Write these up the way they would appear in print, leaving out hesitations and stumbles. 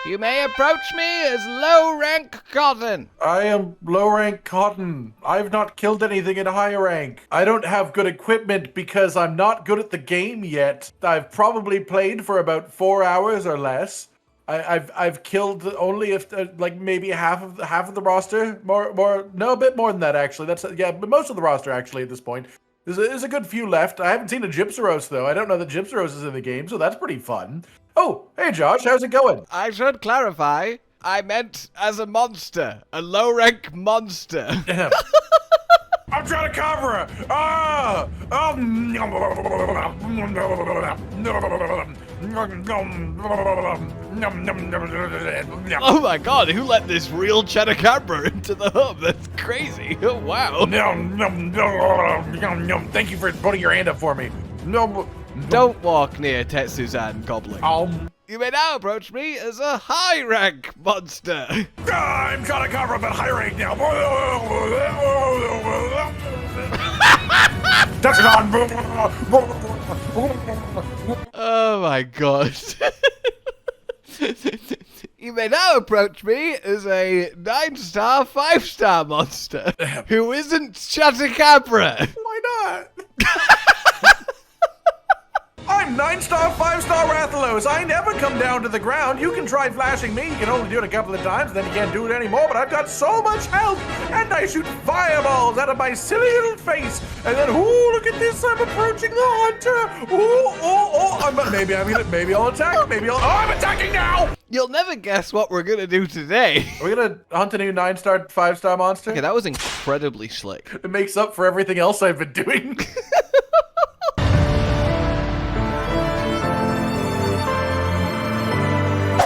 You may approach me as low-rank Cotton. I am low-rank Cotton. I've not killed anything in high rank. I don't have good equipment because I'm not good at the game yet. I've probably played for about 4 hours or less. I've killed only if like maybe half of the roster. No, a bit more than that actually. But most of the roster actually at this point. There's a good few left. I haven't seen a Gypsaros though. I don't know that Gypsaros is in the game, so that's pretty fun. Oh, hey Josh, how's it going? I should clarify, I meant as a monster. A low-rank monster. I'm trying to cover her! Ah! Oh my god, who let this real Cheddarcabra into the hub? That's crazy. Oh wow. Thank you for putting your hand up for me. Don't walk near Tetsuzan Goblin. You may now approach me as a high-rank monster. I'm trying to cover up at high rank now. That's on. Oh my god. You may now approach me as a 9-star, 5-star monster who isn't Cheddarcabra. Why not? I'm 9-star, 5-star Rathalos. I never come down to the ground. You can try flashing me. You can only do it a couple of times, then you can't do it anymore. But I've got so much health, and I shoot fireballs out of my silly little face. And then, ooh, look at this! I'm approaching the hunter. Maybe I'll attack. I'm attacking now. You'll never guess what we're gonna do today. Are we gonna hunt a new 9-star, 5-star monster? Okay, that was incredibly slick. It makes up for everything else I've been doing.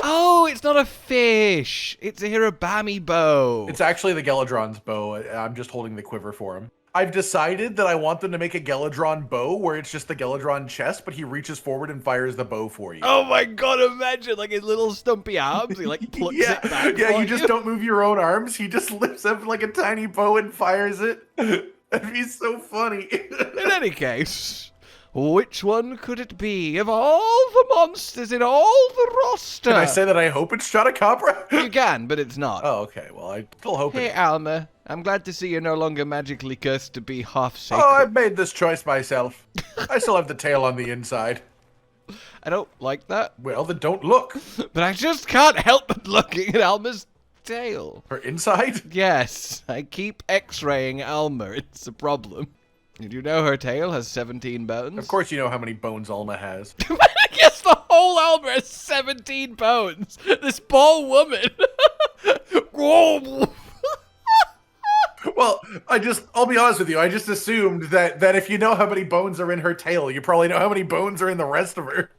Oh, it's not a fish. It's a Hirabami bow. It's actually the Geladron's bow. I'm just holding the quiver for him. I've decided that I want them to make a Geladron bow where it's just the Geladron chest, but he reaches forward and fires the bow for you. Oh my god, imagine like his little stumpy arms. He like plucks it back. Yeah, for you just don't move your own arms. He just lifts up like a tiny bow and fires it. That'd be so funny. In any case, which one could it be of all the monsters in all the roster? Can I say that I hope it's Cheddarcabra? You can, but it's not. Oh, okay. Well, I still hope Hey, it is. Alma. I'm glad to see you're no longer magically cursed to be half sacred. Oh, I've made this choice myself. I still have the tail on the inside. I don't like that, Well, then don't look. but I just can't help but looking at Alma's tail. Her inside? Yes, I keep x-raying Alma. It's a problem. Did you know her tail has 17 bones? Of course you know how many bones Alma has. Yes, the whole Alma has 17 bones. This poor woman. Whoa. Well, I'll be honest with you, I just assumed that if you know how many bones are in her tail, you probably know how many bones are in the rest of her.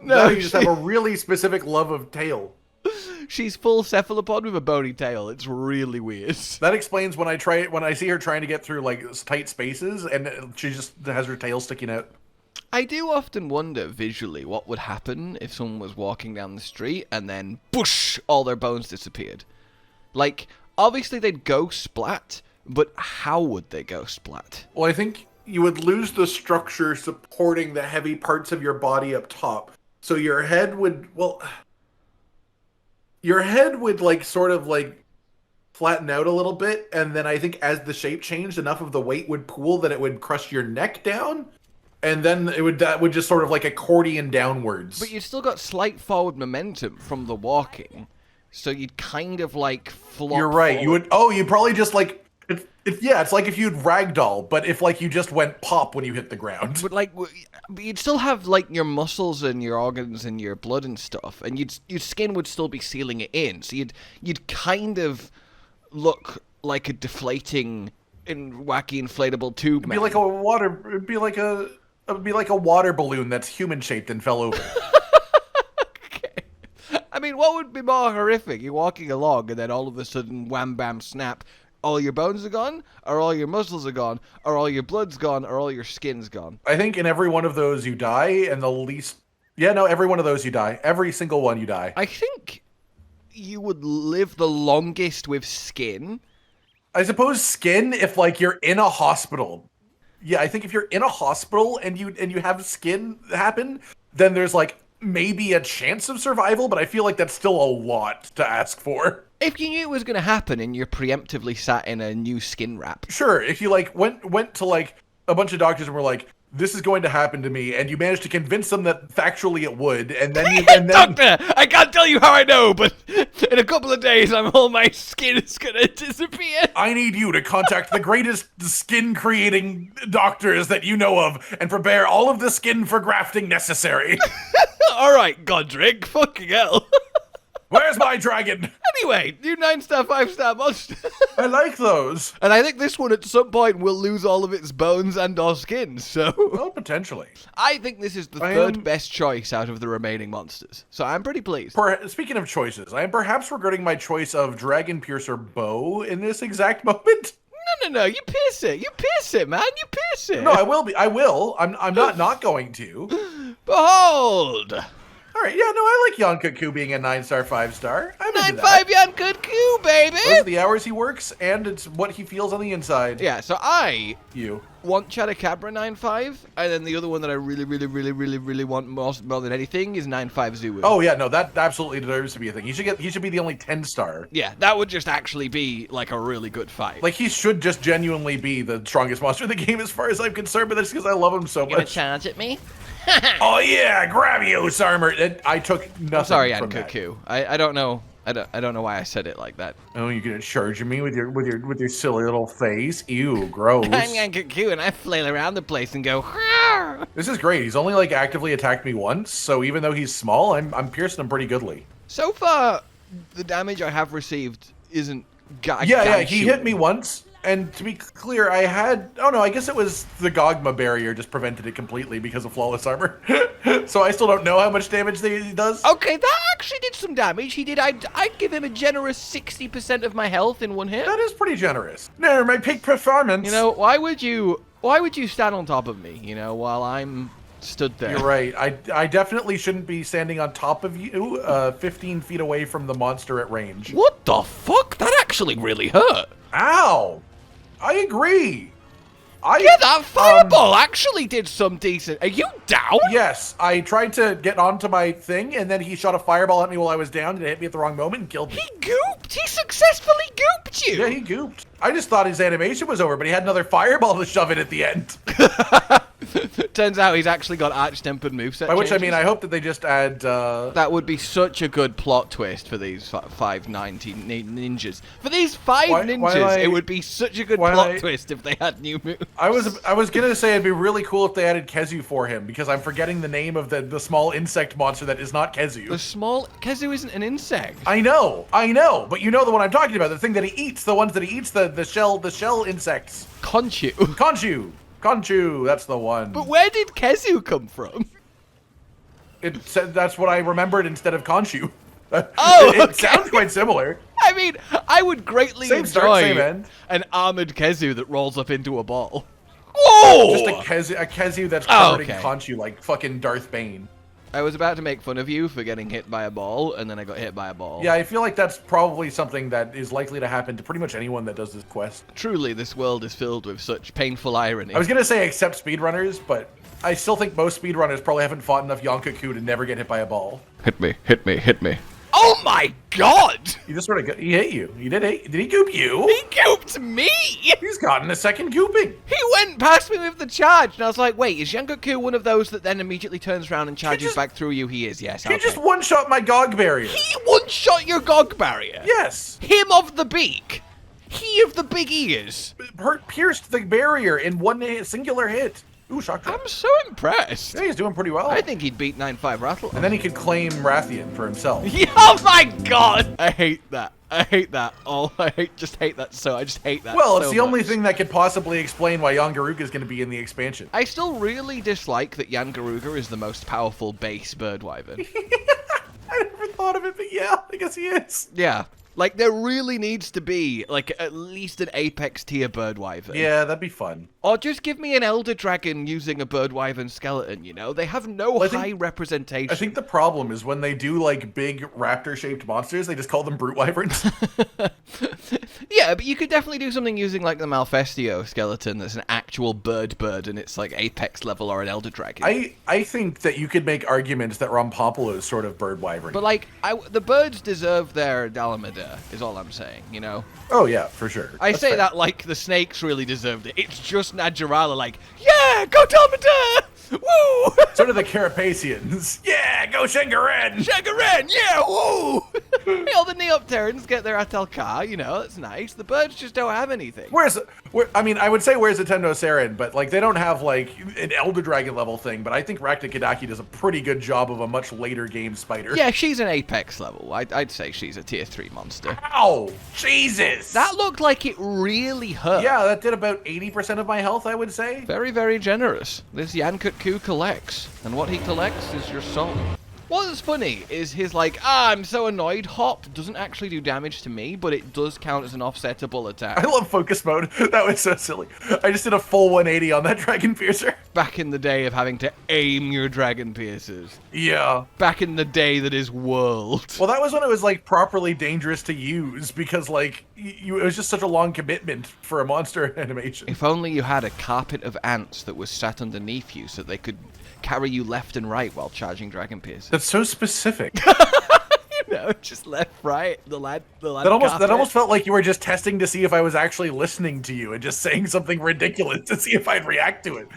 No, You just have a really specific love of tail. she's full cephalopod with a bony tail. It's really weird. That explains when I see her trying to get through like tight spaces and she just has her tail sticking out. I do often wonder visually what would happen if someone was walking down the street and then, whoosh, all their bones disappeared. Like, obviously they'd go splat, but how would they go splat? Well, I think you would lose the structure supporting the heavy parts of your body up top. So your head would, like sort of like flatten out a little bit, and then I think as the shape changed, enough of the weight would pool that it would crush your neck down, and then that would just sort of like accordion downwards. But you've still got slight forward momentum from the walking, so you'd kind of like flop. You're right. Forward. You'd probably just like it's like if you'd ragdoll, but if like you just went pop when you hit the ground. But like, you'd still have like your muscles and your organs and your blood and stuff, and your skin would still be sealing it in. So you'd kind of look like a deflating and wacky inflatable tube. It'd be like a water balloon that's human shaped and fell over. Okay. I mean, what would be more horrific? You're walking along and then all of a sudden, wham bam snap. All your bones are gone, or all your muscles are gone, or all your blood's gone, or all your skin's gone. I think in every one of those you die, and every one of those you die. Every single one you die. I think you would live the longest with skin. I suppose skin if like you're in a hospital. Yeah, I think if you're in a hospital and you have skin happen, then there's like maybe a chance of survival, but I feel like that's still a lot to ask for. If you knew it was going to happen and you're preemptively sat in a new skin wrap. Sure, if you like went to like a bunch of doctors and were like, this is going to happen to me, and you managed to convince them that factually it would, and then Doctor, I can't tell you how I know, but in a couple of days, all my skin is gonna disappear. I need you to contact the greatest skin-creating doctors that you know of, and prepare all of the skin for grafting necessary. All right, Godric, fucking hell. Where's my dragon? Anyway, new 9-star, 5-star monster. I like those. And I think this one at some point will lose all of its bones and or skin, so... Well, potentially. I think this is the third best choice out of the remaining monsters, so I'm pretty pleased. Speaking of choices, I am perhaps regretting my choice of Dragon Piercer Bow in this exact moment. No, you pierce it, man, you pierce it. No, I will. I'm not going to. Behold! All right, yeah, no, I like Yian Kut-Ku being a 9-star, 5-star. I'm into 9-5 Yian Kut-Ku, baby! Those are the hours he works, and it's what he feels on the inside. Yeah, so I You. want Chadacabra 9-5, and then the other one that I really want more than anything is 9-5 Zulu. Oh yeah, no, that absolutely deserves to be a thing. He should be the only 10-star. Yeah, that would just actually be like a really good fight. Like he should just genuinely be the strongest monster in the game as far as I'm concerned, but that's because I love him so you gonna much. charge at me? Oh yeah, Gravios armor. I took nothing I'm sorry, from Yian that. Kut-Ku. I don't know. I don't know why I said it like that. Oh, you're gonna charge me with your silly little face? Ew, gross. I'm Yian Kut-Ku, and I flail around the place and go. "Rawr." This is great. He's only like actively attacked me once, so even though he's small, I'm piercing him pretty goodly. So far, the damage I have received isn't. Yeah, he hit me once. And to be clear, I guess it was the Gogma barrier just prevented it completely because of flawless armor. So I still don't know how much damage he does. Okay, that actually did some damage. He did. I'd give him a generous 60% of my health in one hit. That is pretty generous. No, my peak performance. You know, why would you stand on top of me, while I'm stood there? You're right. I definitely shouldn't be standing on top of you, 15 feet away from the monster at range. What the fuck? That actually really hurt. Ow! I agree. Yeah, that fireball actually did some decent. Are you down? Yes, I tried to get onto my thing, and then he shot a fireball at me while I was down, and it hit me at the wrong moment and killed me. He gooped. He successfully gooped you. Yeah, he gooped. I just thought his animation was over, but he had another fireball to shove it at the end. Turns out he's actually got arch-tempered moveset. By which changes. I mean, I hope that they just add. That would be such a good plot twist for these 590 ninjas. For these five ninjas, it would be such a good plot twist if they had new moves. I was gonna say it'd be really cool if they added Kezu for him, because I'm forgetting the name of the small insect monster that is not Kezu. Kezu isn't an insect. I know, but you know the one I'm talking about, the thing that he eats, the ones that he eats, the shell insects. Conchu, that's the one. But where did Kezu come from? It said that's what I remembered instead of Conchu. Oh, it sounds quite similar. I mean, I would greatly Same enjoy start, same end. an armored Kezu that rolls up into a ball. Oh! Just a Kezu that's covered in okay. Conchu, like fucking Darth Bane. I was about to make fun of you for getting hit by a ball, and then I got hit by a ball. Yeah, I feel like that's probably something that is likely to happen to pretty much anyone that does this quest. Truly, this world is filled with such painful irony. I was gonna say except speedrunners, but I still think most speedrunners probably haven't fought enough Yian Kut-Ku to never get hit by a ball. Hit me. Oh my god! He just sort of he hit you. Did he goop you? He gooped me! He's gotten a second gooping. He went past me with the charge, and I was like, wait, is Yian Kut-Ku one of those that then immediately turns around and charges back through you? He is, yes. He just one-shot my Gog barrier. He one-shot your Gog barrier? Yes. Him of the beak. He of the big ears. Pierced the barrier in one singular hit. Ooh, shock drop. I'm so impressed. Yeah, he's doing pretty well. I think he'd beat 9-5 Rattle. And then he could claim Rathian for himself. Oh my god! I hate that. Oh, I just hate that that. Well, it's so the only much. thing that could possibly explain why Yian Garuga is going to be in the expansion. I still really dislike that Yian Garuga is the most powerful base bird wyvern. I never thought of it, but yeah, I guess he is. Yeah. Like, there really needs to be, like, at least an apex tier bird wyvern. Yeah, that'd be fun. Or just give me an elder dragon using a bird wyvern skeleton, They have no high representation. I think the problem is when they do, like, big raptor-shaped monsters, they just call them brute wyverns. Yeah, but you could definitely do something using like the Malfestio skeleton that's an actual bird, and it's like apex level or an elder dragon. I think that you could make arguments that Rompompolo is sort of bird wyvern. But like, the birds deserve their Dalamada, is all I'm saying, you know? Oh yeah, for sure. I That's say fair. that like the snakes really deserved it. It's just Najarala like, yeah, go Dalamada! Woo! Sort of the Carapacians. Yeah, go Shangaran! Shangaran, yeah, woo! All the Neopterans get their Atalka, you know, that's nice. The birds just don't have anything. I mean, I would say where's the Temnoceran, but like they don't have like an Elder Dragon level thing, but I think Raktakadaki does a pretty good job of a much later game spider. Yeah, she's an apex level. I'd say she's a tier 3 monster. Ow! Jesus! That looked like it really hurt. Yeah, that did about 80% of my health, I would say. Very, very generous. This Yian Kut-Ku collects, and what he collects is your soul. What's funny is his like, I'm so annoyed hop doesn't actually do damage to me, but it does count as an offsettable attack. I love focus mode. That was so silly. I just did a full 180 on that Dragon Piercer. Back in the day of having to aim your dragon piercers. Yeah. Back in the day that is world. Well, that was when it was like properly dangerous to use because like it was just such a long commitment for a monster animation. If only you had a carpet of ants that was sat underneath you so they could carry you left and right while charging dragon piercers. That's so specific. You know, just left, right, the lad That almost felt like you were just testing to see if I was actually listening to you and just saying something ridiculous to see if I'd react to it.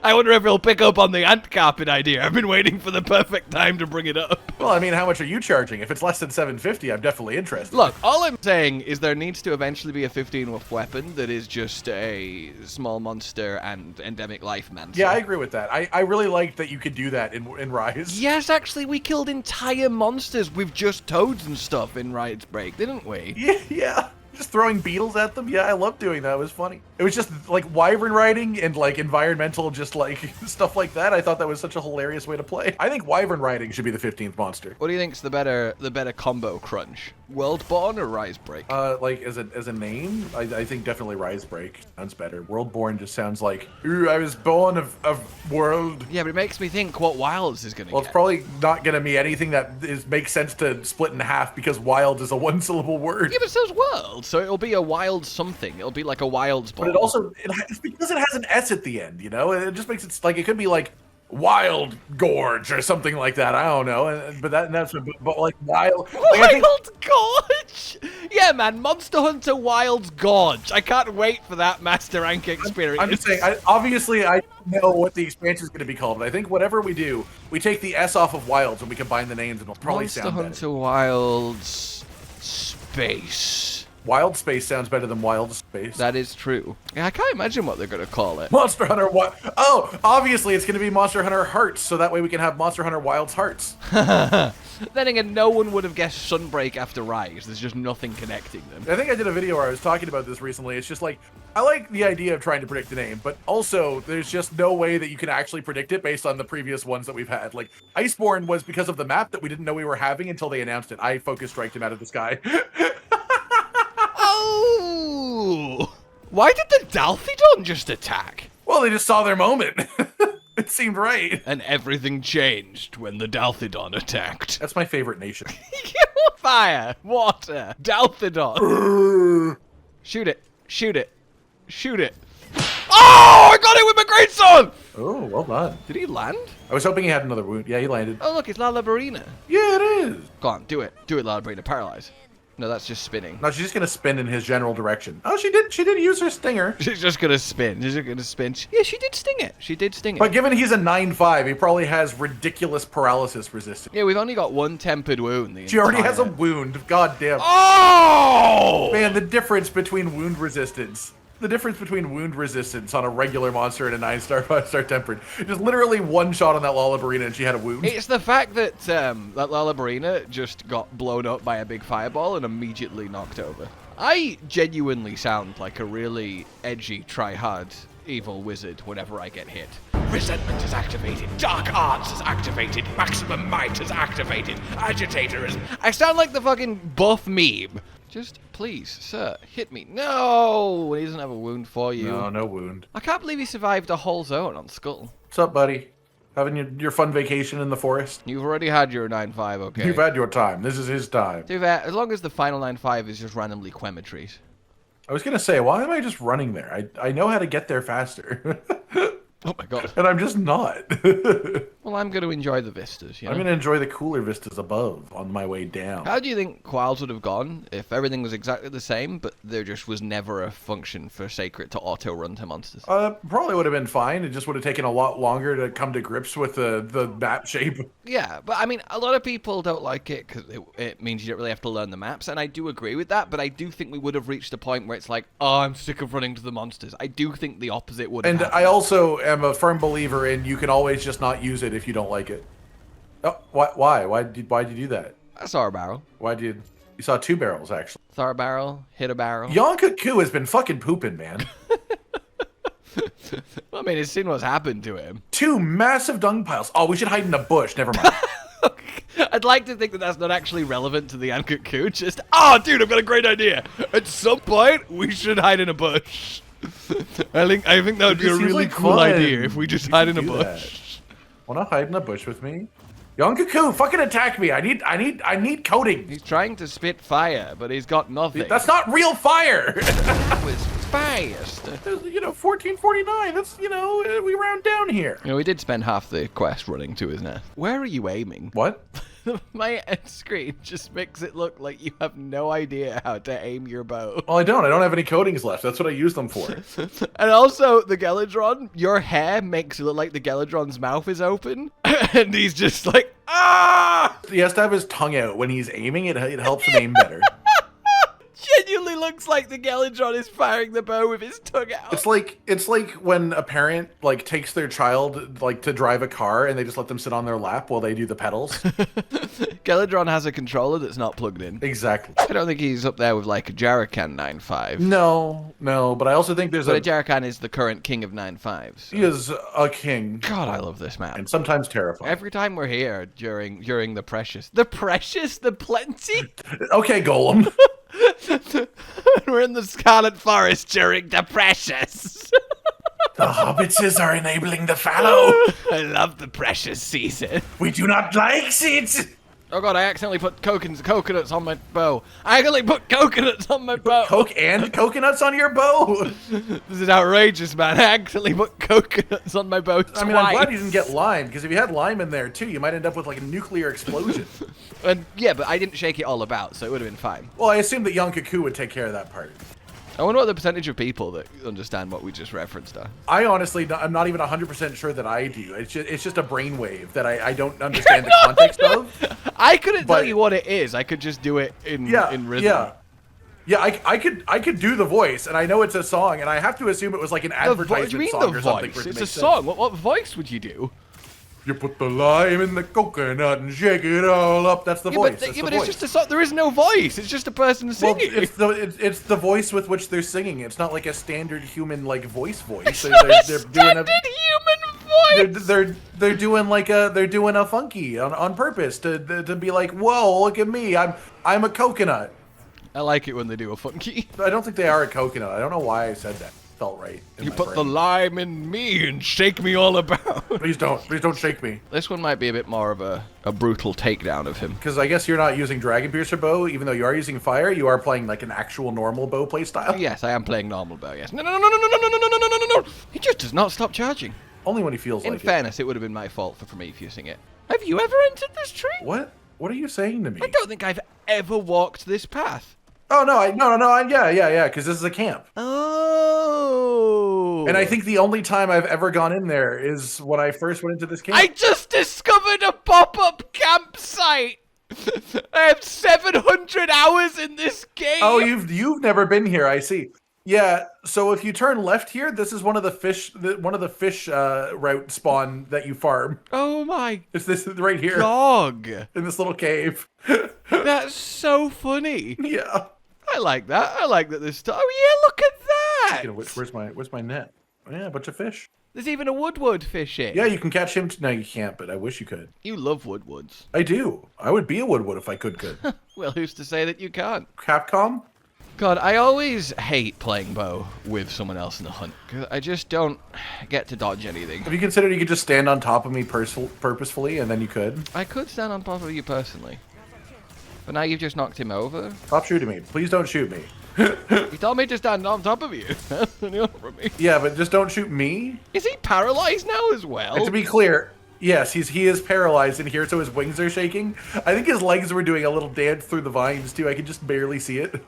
I wonder if he'll pick up on the ant carpet idea. I've been waiting for the perfect time to bring it up. Well, I mean, how much are you charging? If it's less than $750, I'm definitely interested. Look, all I'm saying is there needs to eventually be a 15-wolf weapon that is just a small monster and endemic life mantle. Yeah, I agree with that. I really liked that you could do that in Rise. Yes, actually, we killed entire monsters with just toads and stuff in Riot's Break, didn't we? Yeah. Just throwing beetles at them. Yeah, I love doing that. It was funny. It was just like wyvern riding and like environmental, just like stuff like that. I thought that was such a hilarious way to play. I think wyvern riding should be the 15th monster. What do you think's the better combo crunch? Worldborn or Rise Break? Like as a name, I think definitely Rise Break sounds better. Worldborn just sounds like, ooh, I was born of world. Yeah, but it makes me think what Wilds is gonna Well, get. it's probably not gonna be anything that makes sense to split in half because wild is a one-syllable word. Yeah, but so's World, so it'll be a wild something. It'll be like a Wilds ball. But it also, it's because it has an S at the end, you know? It just makes it like, it could be like Wild Gorge or something like that. I don't know. But like wild. Like, I think, Wild Gorge! Yeah, man, Monster Hunter Wild's Gorge. I can't wait for that Master Rank experience. I'm just saying, obviously I know what the expansion is going to be called, but I think whatever we do, we take the S off of Wilds and we combine the names and it'll probably Monster sound Hunter better. Wild's Space. Wild Space sounds better than Wild Space. That is true. Yeah, I can't imagine what they're going to call it. Monster Hunter Oh, obviously it's going to be Monster Hunter Hearts, so that way we can have Monster Hunter Wild's Hearts. Then again, no one would have guessed Sunbreak after Rise. There's just nothing connecting them. I think I did a video where I was talking about this recently. It's just like, I like the idea of trying to predict the name, but also there's just no way that you can actually predict it based on the previous ones that we've had. Like, Iceborne was because of the map that we didn't know we were having until they announced it. I focus striked him out of the sky. Oh! Why did the Dalthidon just attack? Well, they just saw their moment. It seemed right. And everything changed when the Dalthidon attacked. That's my favorite nation. Fire, water, Dalthidon. Shoot it, shoot it, shoot it. Oh, I got it with my greatsword! Oh, well done. Did he land? I was hoping he had another wound. Yeah, he landed. Oh, look, it's Lalabarina. Yeah, it is. Go on, do it. Do it, Lalabarina. Paralyze. No, that's just spinning. No, she's just gonna spin in his general direction. Oh, she did use her stinger. She's just gonna spin. She's just gonna spin. Yeah, she did sting it. She did sting it. But given he's a 9/5, he probably has ridiculous paralysis resistance. Yeah, we've only got one tempered wound. She already has a wound. God damn. Oh! Man, the difference between wound resistance. The difference between wound resistance on a regular monster and a 9-star, 5-star tempered. Just literally one shot on that Lalabarina and she had a wound. It's the fact that that Lalabarina just got blown up by a big fireball and immediately knocked over. I genuinely sound like a really edgy, try-hard, evil wizard whenever I get hit. Resentment is activated, Dark Arts is activated, Maximum Might is activated, Agitator is... I sound like the fucking buff meme. Just, please, sir, hit me. No! He doesn't have a wound for you. No wound. I can't believe he survived a whole zone on Skull. What's up, buddy? Having your fun vacation in the forest. You've already had your 9-5, okay? You've had your time. This is his time. To be fair, as long as the final 9-5 is just randomly Quemetries. I was gonna say, why am I just running there? I know how to get there faster. Oh my god. And I'm just not. Well, I'm going to enjoy the vistas, you know? I'm gonna enjoy the cooler vistas above on my way down. How do you think Quals would have gone if everything was exactly the same, but there just was never a function for Seikret to auto-run to monsters? Probably would have been fine. It just would have taken a lot longer to come to grips with the map shape. Yeah, but I mean, a lot of people don't like it because it means you don't really have to learn the maps, and I do agree with that, but I do think we would have reached a point where it's like, oh, I'm sick of running to the monsters. I do think the opposite would have And happened. I also am a firm believer in you can always just not use it if you don't like it. Oh, why? Why'd you do that? I saw a barrel. You saw 2 barrels, actually. Saw a barrel, hit a barrel. Yian Kut-Ku has been fucking pooping, man. Well, I mean, it's seen what's happened to him. 2 massive dung piles. Oh, we should hide in a bush. Never mind. I'd like to think that that's not actually relevant to the Yian Kut-Ku. Just, oh, dude, I've got a great idea. At some point, we should hide in a bush. I think that would be a seems really like cool fun. idea if we just We hide in should a do bush. Wanna hide in a bush with me? Yian Kut-Ku, fucking attack me. I need coating. He's trying to spit fire, but he's got nothing. That's not real fire. That was fast. 1449. That's, we round down here. You know, we did spend half the quest running to his nest. Where are you aiming? What? My end screen just makes it look like you have no idea how to aim your bow. Well, I don't have any coatings left. That's what I use them for. And also, the Geladron, your hair makes it look like the Geladron's mouth is open. And he's just like, ah! He has to have his tongue out when he's aiming. It helps him aim better. Genuinely looks like the Geladron is firing the bow with his tongue out. It's like when a parent takes their child to drive a car and they just let them sit on their lap while they do the pedals. Geladron has a controller that's not plugged in. Exactly. I don't think he's up there with like a Jarakan 9.5. No, but I also think there's But a Jarakan is the current king of 9.5s. So. He is a king. God, I love this map. And sometimes terrifying. Every time we're here during the precious, the plenty. Okay, Golem. We're in the Scarlet Forest during the precious. The hobbitses are enabling the fallow. I love the precious season. We do not like it. Oh god, I accidentally put coconuts on my bow. I accidentally put coconuts on my bow. Coke and coconuts on your bow. This is outrageous, man. I accidentally put coconuts on my bow twice. I mean, I'm glad you didn't get lime, because if you had lime in there too, you might end up with a nuclear explosion. And yeah, but I didn't shake it all about, so it would have been fine. Well, I assume that Yian Kut-Ku would take care of that part. I wonder what the percentage of people that understand what we just referenced are. I honestly, I'm not even 100% sure that I do. It's just a brainwave that I don't understand the context of. I couldn't tell you what it is. I could just do it in rhythm. Yeah, I could do the voice, and I know it's a song, and I have to assume it was like an advertisement song or something. For it to It's make a sense. song. What voice would you do? You put the lime in the coconut and shake it all up. That's the voice. That's the But voice. it's just a song. There is no voice. It's just a person Well, singing. it's the voice with which they're singing. It's not like a standard human voice. It's They're not a doing standard human voice. they're doing a funky on purpose to be like, whoa, look at me, I'm a coconut. I like it when they do a funky. I don't think they are a coconut. I don't know why I said that. Felt right. You put the lime in me and shake me all about. Please don't shake me. This one might be a bit more of a brutal takedown of him. Because I guess you're not using Dragon Piercer bow, even though you are using fire. You are playing like an actual normal bow play style. Yes, I am playing normal bow. Yes. No. No. He just does not stop charging. Only when he feels like it. In fairness, it would have been my fault for Prometheusing it. Have you ever entered this tree? What? What are you saying to me? I don't think I've ever walked this path. Oh no! Yeah. Because this is a camp. Oh. And I think the only time I've ever gone in there is when I first went into this camp. I just discovered a pop-up campsite. I have 700 hours in this game. Oh, you've never been here. I see. Yeah. So if you turn left here, this is one of the fish route spawn that you farm. Oh my. It's this right here Dog. in this little cave. That's so funny. Yeah. I like that. I like that there's stuff. Oh yeah, look at that. You know, where's my net? Oh, yeah, a bunch of fish. There's even a woodward fish in. Yeah, you can catch him. No, you can't, but I wish you could. You love woodwards. I do. I would be a woodwood if I could. Well, who's to say that you can't? Capcom? God, I always hate playing bow with someone else in the hunt, because I just don't get to dodge anything. Have you considered you could just stand on top of me purposefully, and then you could? I could stand on top of you personally. But now you've just knocked him over. Stop shooting me. Please don't shoot me. You told me to stand on top of you. Yeah, but just don't shoot me. Is he paralyzed now as well? And to be clear, yes, he is paralyzed in here, so his wings are shaking. I think his legs were doing a little dance through the vines, too. I can just barely see it.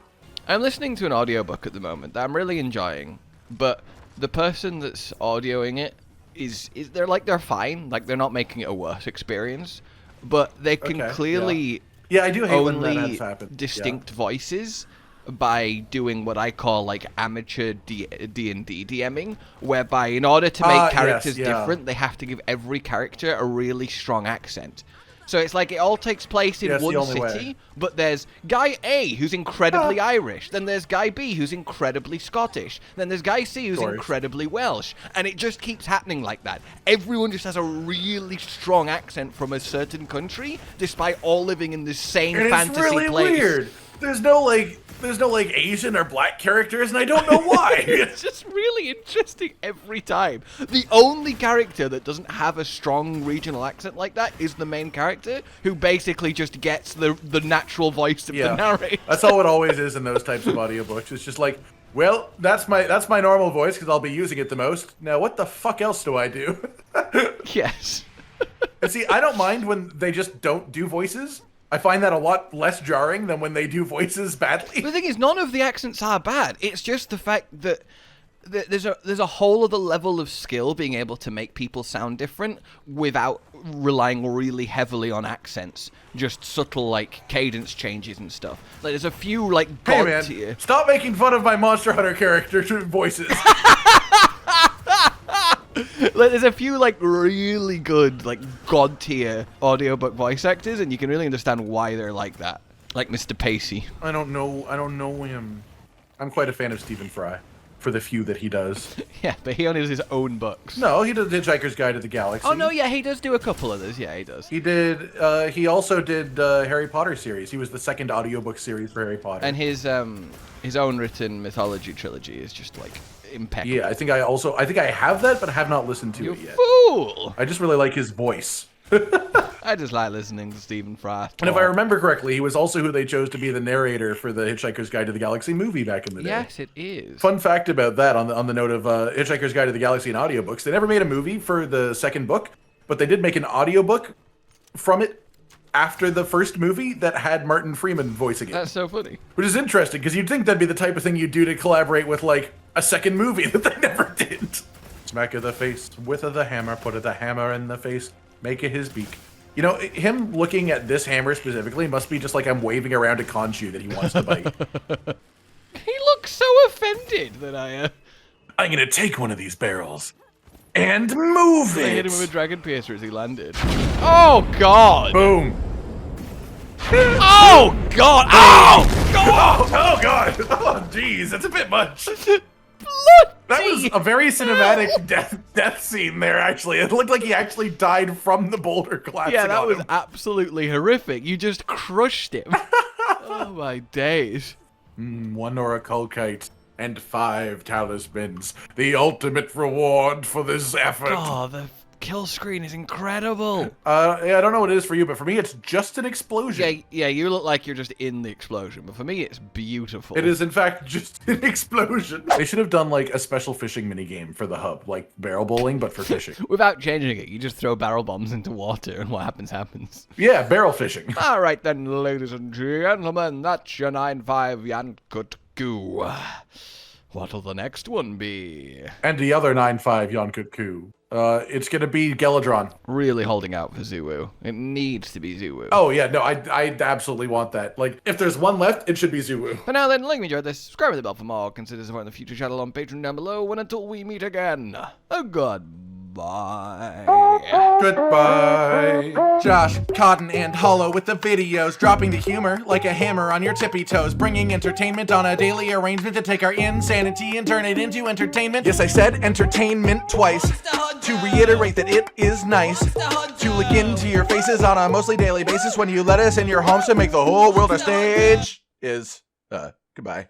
I'm listening to an audiobook at the moment that I'm really enjoying, but the person that's audioing it is they're fine, like they're not making it a worse experience, but they can clearly yeah, I do hate when that only has happened. distinct voices by doing what I call like amateur D&D DMing, whereby in order to make characters different, they have to give every character a really strong accent. So it's like it all takes place in one city, but there's guy A who's incredibly Irish, then there's guy B who's incredibly Scottish, then there's guy C who's incredibly Welsh, and it just keeps happening like that. Everyone just has a really strong accent from a certain country, despite all living in the same fantasy place. It's really weird. There's no like Asian or black characters, and I don't know why. It's just really interesting every time. The only character that doesn't have a strong regional accent like that is the main character, who basically just gets the natural voice of the narrator. That's how it always is in those types of audiobooks. It's just like, well, that's my normal voice because I'll be using it the most. Now, what the fuck else do I do? Yes. And see, I don't mind when they just don't do voices. I find that a lot less jarring than when they do voices badly. The thing is, none of the accents are bad. It's just the fact that there's a whole other level of skill being able to make people sound different without relying really heavily on accents. Just subtle, like, cadence changes and stuff. Like, there's a few, like, god tier. Stop making fun of my Monster Hunter character voices. Like, there's a few, like, really good, like, god tier audiobook voice actors, and you can really understand why they're like that. Like Mr. Pacey. I don't know him. I'm quite a fan of Stephen Fry, for the few that he does. Yeah, but he only does his own books. No, he does Hitchhiker's Guide to the Galaxy. Oh, no, yeah, he does do a couple others. Yeah, he does. He also did Harry Potter series. He was the second audiobook series for Harry Potter. And his own written mythology trilogy is just, like, impeccable. Yeah, I think I have that, but I have not listened to it yet. Fool! I just really like his voice. I just like listening to Stephen Fry talk. And if I remember correctly, he was also who they chose to be the narrator for the Hitchhiker's Guide to the Galaxy movie back in the day. Yes, it is. Fun fact about that, on the note of Hitchhiker's Guide to the Galaxy and audiobooks, they never made a movie for the second book, but they did make an audiobook from it after the first movie that had Martin Freeman voicing it. That's so funny. Which is interesting, because you'd think that'd be the type of thing you'd do to collaborate with, like, a second movie that they never did. Smack of the face with the hammer, put the hammer in the face, make it his beak. You know, him looking at this hammer specifically must be just like I'm waving around a conchu that he wants to bite. He looks so offended that I'm gonna take one of these barrels and move it. I hit him with a dragon piercer as he landed. Oh, God. Boom. Oh, God. Oh, God. Oh, God. Oh, jeez. That's a bit much. That was a very cinematic death scene there, actually. It looked like he actually died from the boulder collapsing. Yeah, that on was him. Absolutely horrific. You just crushed him. Oh, my days. 1 orachalcite and 5 talismans. The ultimate reward for this effort. Oh, the kill screen is incredible. Yeah, I don't know what it is for you, but for me, it's just an explosion. Yeah, you look like you're just in the explosion, but for me, it's beautiful. It is, in fact, just an explosion. They should have done, like, a special fishing minigame for the hub, like barrel bowling, but for fishing. Without changing it, you just throw barrel bombs into water, and what happens, happens. Yeah, barrel fishing. All right, then, ladies and gentlemen, that's your 9-5 Yian Kut-Ku. What'll the next one be? And the other 9-5 Yian Kut-Ku. It's gonna be Geladron. Really holding out for Zuwu. It needs to be Zuwu. Oh yeah, no, I absolutely want that. Like, if there's one left, it should be Zuwu. But now then, like you enjoyed this, subscribe to the bell for more, consider supporting the future channel on Patreon down below, and until we meet again, goodbye. Goodbye. Josh, Cotton, and Hollow with the videos, dropping the humor like a hammer on your tippy toes, bringing entertainment on a daily arrangement to take our insanity and turn it into entertainment. Yes, I said entertainment twice, to reiterate that it is nice to look into your faces on a mostly daily basis when you let us in your homes to make the whole world our stage. Goodbye.